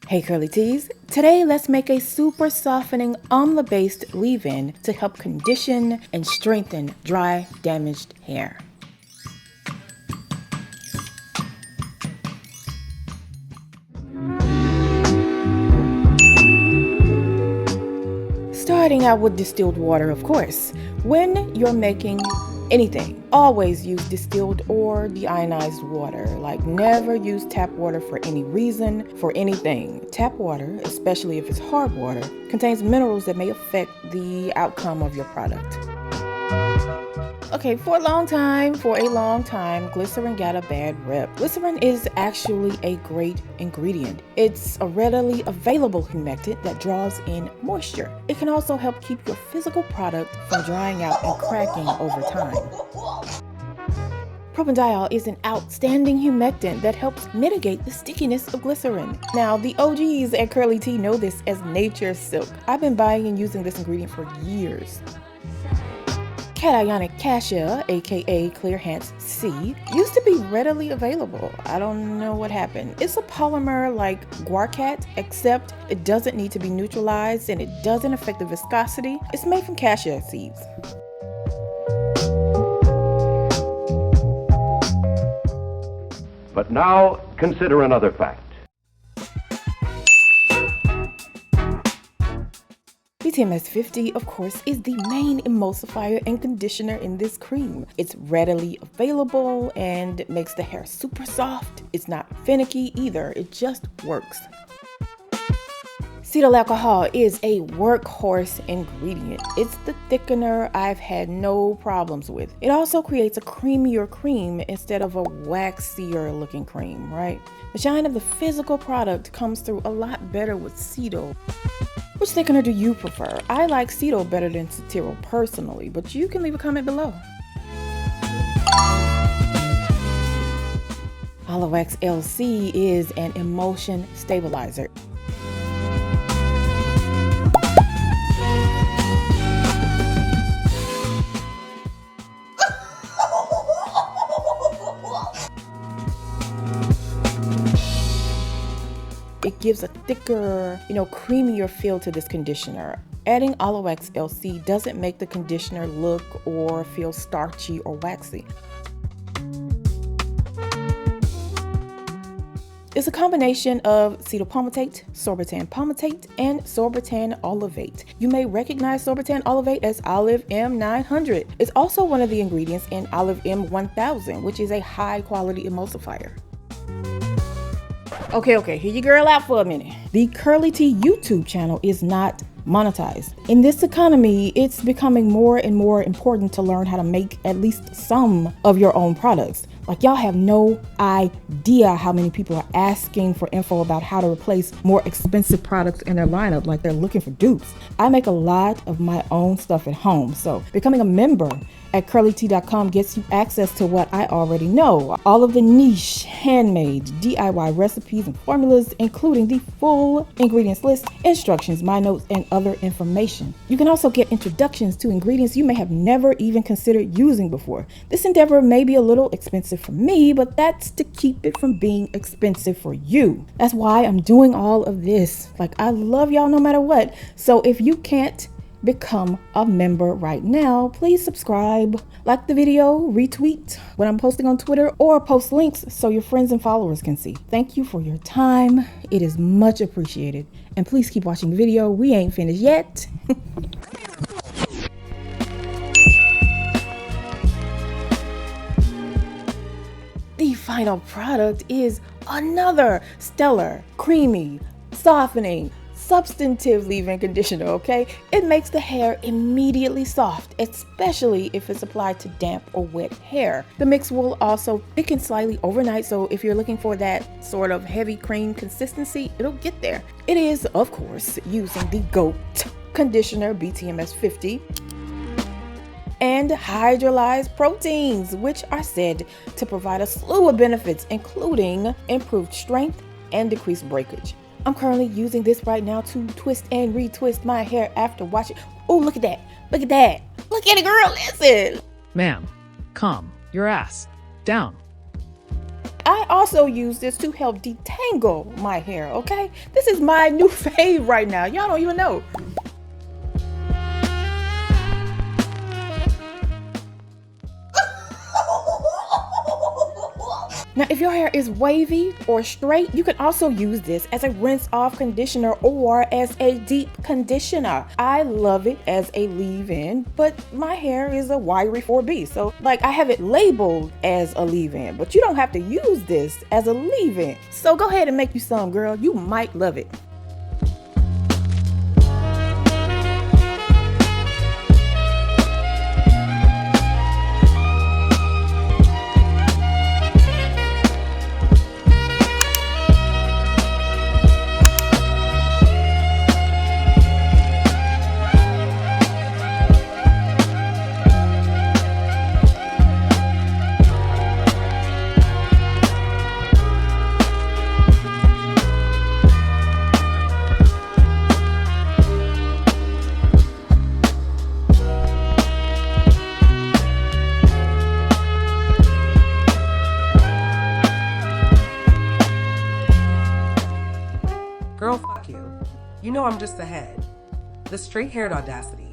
Hey Curly Tees, today let's make a super softening amla-based leave-in to help condition and strengthen dry, damaged hair. Starting out with distilled water, of course. When you're making anything, always use distilled or deionized water. Like, never use tap water for any reason, for anything. Tap water, especially if it's hard water, contains minerals that may affect the outcome of your product. Okay, for a long time, glycerin got a bad rep. Glycerin is actually a great ingredient. It's a readily available humectant that draws in moisture. It can also help keep your physical product from drying out and cracking over time. Propanediol is an outstanding humectant that helps mitigate the stickiness of glycerin. Now, the OGs at Curly Tea know this as nature's silk. I've been buying and using this ingredient for years. Cationic cassia, aka Clearhance C, used to be readily available. I don't know what happened. It's a polymer like guarcat, except it doesn't need to be neutralized and it doesn't affect the viscosity. It's made from cassia seeds. But now consider another fact. BTMS 50, of course, is the main emulsifier and conditioner in this cream. It's readily available and makes the hair super soft. It's not finicky either, it just works. Cetyl alcohol is a workhorse ingredient. It's the thickener I've had no problems with. It also creates a creamier cream instead of a waxier looking cream, right? The shine of the physical product comes through a lot better with cetyl. Which thickener do you prefer? I like cetyl better than cetyl personally, but you can leave a comment below. Oliwax LC is an emulsion stabilizer. It gives a thicker, creamier feel to this conditioner. Adding Oliwax LC doesn't make the conditioner look or feel starchy or waxy. It's a combination of cetyl palmitate, sorbitan palmitate, and sorbitan olivate. You may recognize sorbitan olivate as Olive M900. It's also one of the ingredients in Olive M1000, which is a high quality emulsifier. Okay, hear your girl out for a minute. The Curly Tea YouTube channel is not monetized. In this economy, it's becoming more and more important to learn how to make at least some of your own products. Like, y'all have no idea how many people are asking for info about how to replace more expensive products in their lineup, like they're looking for dupes. I make a lot of my own stuff at home, so becoming a member at curlytea.com gets you access to what I already know. All of the niche, handmade, DIY recipes and formulas, including the full ingredients list, instructions, my notes, and other information. You can also get introductions to ingredients you may have never even considered using before. This endeavor may be a little expensive for me, but that's to keep it from being expensive for you. That's why I'm doing all of this. Like, I love y'all no matter what. So if you can't become a member right now, please subscribe, like the video, retweet when I'm posting on Twitter, or post links so your friends and followers can see. Thank you for your time. It is much appreciated. And please keep watching the video. We ain't finished yet. The final product is another stellar, creamy, softening, substantive leave-in conditioner, okay? It makes the hair immediately soft, especially if it's applied to damp or wet hair. The mix will also thicken slightly overnight, so if you're looking for that sort of heavy cream consistency, it'll get there. It is, of course, using the GOAT conditioner BTMS 50 and hydrolyzed proteins, which are said to provide a slew of benefits, including improved strength and decreased breakage. I'm currently using this right now to twist and retwist my hair after watching. Oh, look at that. Look at that. Look at it, girl. Listen. Ma'am, calm your ass down. I also use this to help detangle my hair, okay? This is my new fave right now. Y'all don't even know. Now, if your hair is wavy or straight, you can also use this as a rinse-off conditioner or as a deep conditioner. I love it as a leave-in, but my hair is a wiry 4B, so like I have it labeled as a leave-in, but you don't have to use this as a leave-in. So go ahead and make you some, girl. You might love it. Girl, fuck you. You know I'm just ahead. The straight-haired audacity.